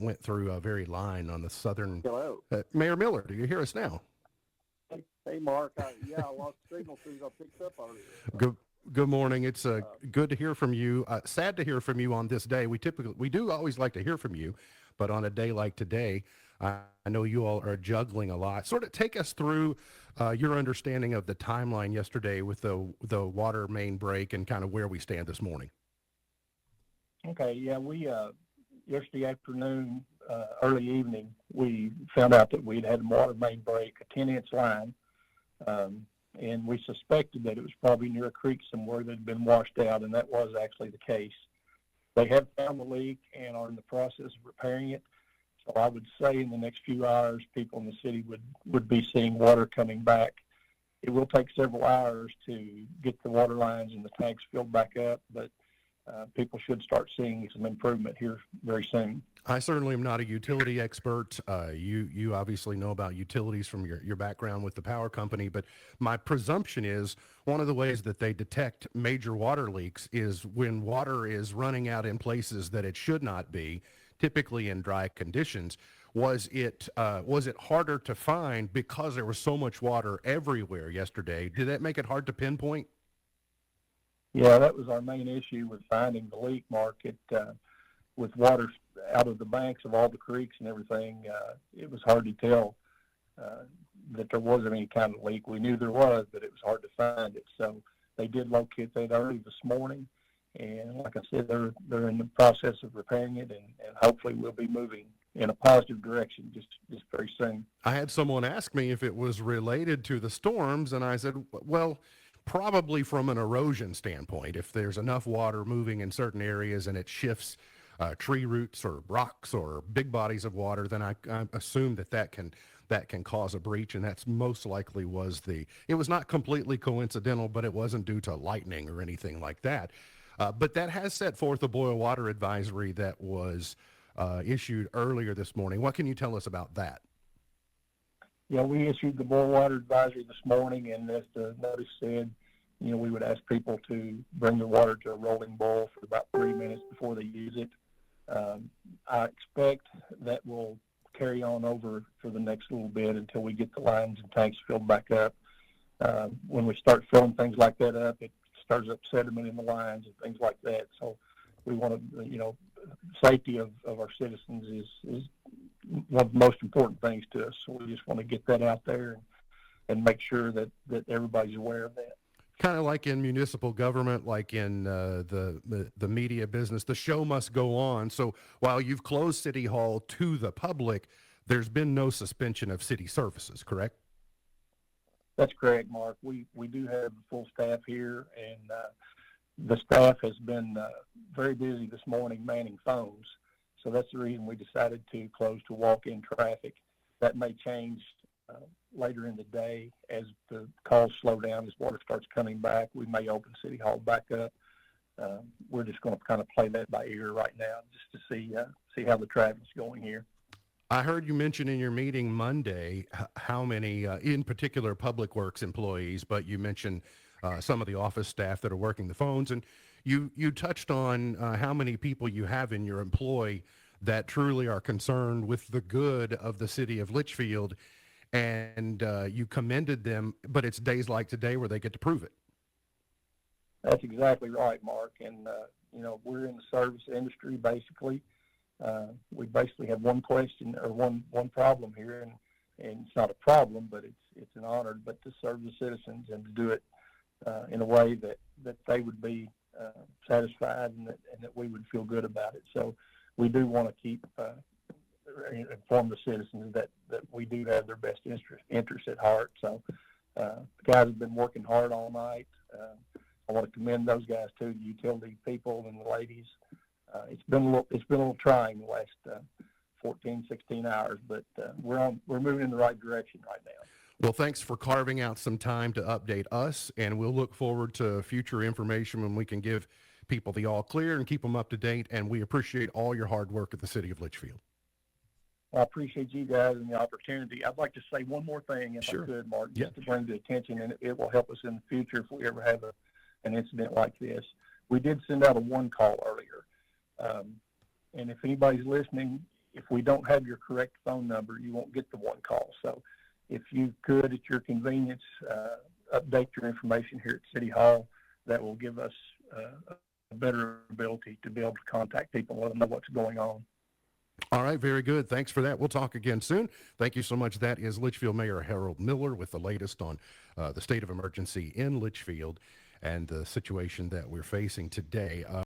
went through a very line on the southern. Hello. Mayor Miller, do you hear us now? Hey, Mark. Yeah, I lost signal as soon as I picked up earlier. Good. Good morning. It's Uh, good to hear from you. Sad to hear from you on this day. We do always like to hear from you, but on a day like today, I know you all are juggling a lot. Sort of take us through your understanding of the timeline yesterday with the water main break and kind of where we stand this morning. Okay, yeah, we yesterday afternoon, early evening, we found out that we'd had a water main break, a 10-inch line, and we suspected that it was probably near a creek somewhere that had been washed out, and that was actually the case. They have found the leak and are in the process of repairing it. So I would say in the next few hours, people in the city would be seeing water coming back. It will take several hours to get the water lines and the tanks filled back up, but people should start seeing some improvement here very soon. I certainly am not a utility expert. You obviously know about utilities from your background with the power company, but my presumption is one of the ways that they detect major water leaks is when water is running out in places that it should not be, typically in dry conditions. Was it harder to find because there was so much water everywhere yesterday? Did that make it hard to pinpoint? Yeah, that was our main issue with finding the leak, Mark. With water out of the banks of all the creeks and everything, it was hard to tell that there wasn't any kind of leak. We knew there was, but it was hard to find it. So they did locate that early this morning, and like I said, they're in the process of repairing it, and hopefully we'll be moving in a positive direction just very soon. I had someone ask me if it was related to the storms, and I said, well, probably from an erosion standpoint. If there's enough water moving in certain areas and it shifts tree roots or rocks or big bodies of water, then I assume that can cause a breach, and that's most likely it was not completely coincidental, but it wasn't due to lightning or anything like that. But that has set forth a boil water advisory that was issued earlier this morning. What can you tell us about that? Yeah, we issued the boil water advisory this morning, and as the notice said, we would ask people to bring the water to a rolling boil for about 3 minutes before they use it. I expect that will carry on over for the next little bit until we get the lines and tanks filled back up. When we start filling things like that up, it stirs up sediment in the lines and things like that. So we want to, safety of our citizens is one of the most important things to us. So we just want to get that out there and make sure that everybody's aware of that. Kind of like in municipal government, like in the media business, the show must go on. So while you've closed City Hall to the public, there's been no suspension of city services, correct? That's correct, Mark. We do have full staff here, and the staff has been very busy this morning manning phones. So that's the reason we decided to close to walk-in traffic. That may change later in the day as the calls slow down, as water starts coming back. We may open City Hall back up. We're just going to kind of play that by ear right now just to see how the traffic's going here. I heard you mention in your meeting Monday how many, in particular, public works employees, but you mentioned some of the office staff that are working the phones, and you touched on how many people you have in your employ that truly are concerned with the good of the city of Leitchfield, and you commended them, but it's days like today where they get to prove it. That's exactly right, Mark. And, we're in the service industry, basically. We basically have one question or one problem here, and it's not a problem, but it's an honor, but to serve the citizens and to do it in a way that they would be satisfied and that we would feel good about it. So we do want to keep inform the citizens that we do have their best interest at heart. So the guys have been working hard all night. I want to commend those guys too, the utility people and the ladies. It's been a little trying the last 14, 16 hours, but we're moving in the right direction right now. Well, thanks for carving out some time to update us, and we'll look forward to future information when we can give people the all clear and keep them up to date. And we appreciate all your hard work at the city of Leitchfield. I appreciate you guys and the opportunity. I'd like to say one more thing, if Sure. I could, Mark, just Yeah. to bring to attention, and it will help us in the future if we ever have an incident like this. We did send out a one call earlier. And if anybody's listening, if we don't have your correct phone number, you won't get the one call. So if you could, at your convenience, update your information here at City Hall, that will give us a better ability to be able to contact people and let them know what's going on. All right, very good. Thanks for that. We'll talk again soon. Thank you so much. That is Leitchfield Mayor Harold Miller with the latest on the state of emergency in Leitchfield and the situation that we're facing today.